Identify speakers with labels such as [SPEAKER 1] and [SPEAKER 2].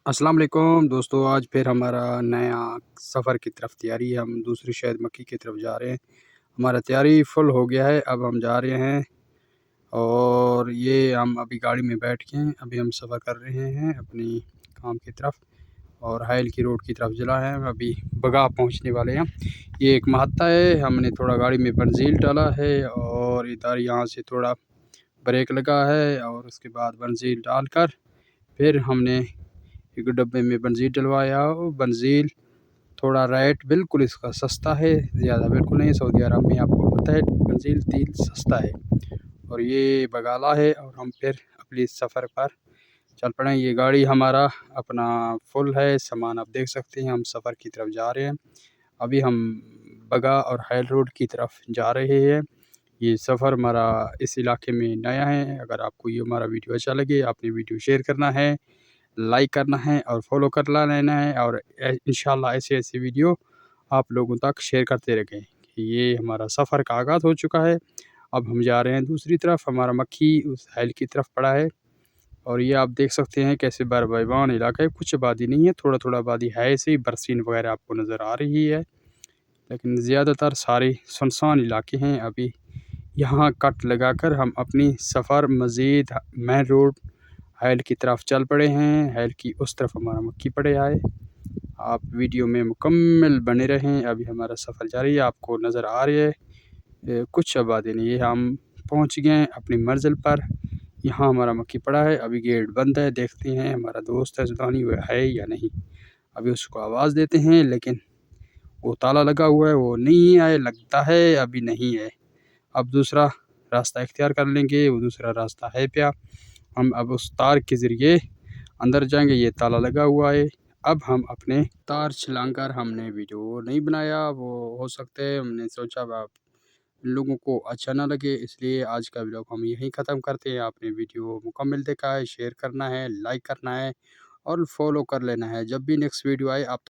[SPEAKER 1] अस्सलाम वालेकुम दोस्तों, आज फिर हमारा नया सफ़र की तरफ तैयारी है। हम दूसरी शहर मक्की की तरफ जा रहे हैं। हमारा तैयारी फुल हो गया है, अब हम जा रहे हैं। और ये हम अभी गाड़ी में बैठ के हैं, अभी हम सफ़र कर रहे हैं अपनी काम की तरफ और हाइल की रोड की तरफ चला है। अभी बगा पहुंचने वाले हैं। ये एक महत्ता है, हमने थोड़ा गाड़ी में बेंजीन डाला है और इधर यहाँ से थोड़ा ब्रेक लगा है और उसके बाद बेंजीन डालकर फिर हमने एक डब्बे में बेंजीन डलवाया। और बेंजीन थोड़ा रेट बिल्कुल इसका सस्ता है, ज़्यादा बिल्कुल नहीं। सऊदी अरब में आपको पता है बेंजीन तेल सस्ता है। और ये बगाला है और हम फिर अपने सफ़र पर चल पड़े। ये गाड़ी हमारा अपना फुल है, सामान आप देख सकते हैं। हम सफ़र की तरफ जा रहे हैं। अभी हम बगा और हाइल रोड की तरफ जा रहे हैं। ये सफ़र हमारा इस इलाके में नया है। अगर आपको ये हमारा वीडियो अच्छा लगे, आपने वीडियो शेयर करना है, लाइक करना है और फॉलो कर लेना है। और इंशाल्लाह ऐसे वीडियो आप लोगों तक शेयर करते रहें। ये हमारा सफ़र का आगाज़ हो चुका है। अब हम जा रहे हैं दूसरी तरफ। हमारा मक्खी उस हाइल की तरफ पड़ा है और ये आप देख सकते हैं कैसे बर्फबान इलाका है। कुछ आबादी नहीं है, थोड़ा थोड़ा आबादी है। ऐसे ही बरसीन वगैरह आपको नज़र आ रही है, लेकिन ज़्यादातर सारे सुनसान इलाके हैं। अभी यहाँ कट लगाकर हम अपनी सफ़र मज़ीद मेन रोड हाइल की तरफ चल पड़े हैं। हाइल की उस तरफ हमारा मक्खी पड़े आए। आप वीडियो में मुकम्मल बने रहें। अभी हमारा सफ़र जारी है, आपको नज़र आ रही है कुछ आबादी नहीं है। हम पहुँच गए हैं अपनी मंजिल पर। यहाँ हमारा मक्खी पड़ा है, अभी गेट बंद है। देखते हैं हमारा दोस्त है सुदानी वो है या नहीं। अभी उसको आवाज़ देते हैं, लेकिन वो ताला लगा हुआ है, वो नहीं आए लगता है, अभी नहीं है। अब दूसरा रास्ता इख्तियार कर लेंगे, वो दूसरा रास्ता है क्या। हम अब उस तार के ज़रिए अंदर जाएंगे। ये ताला लगा हुआ है। अब हम अपने तार छलांग हमने वीडियो नहीं बनाया, वो हो सकता है हमने सोचा आप लोगों को अच्छा ना लगे, इसलिए आज का व्लॉग हम यहीं ख़त्म करते हैं। आपने वीडियो मुकम्मल देखा है, शेयर करना है, लाइक करना है और फॉलो कर लेना है। जब भी नेक्स्ट वीडियो आए आप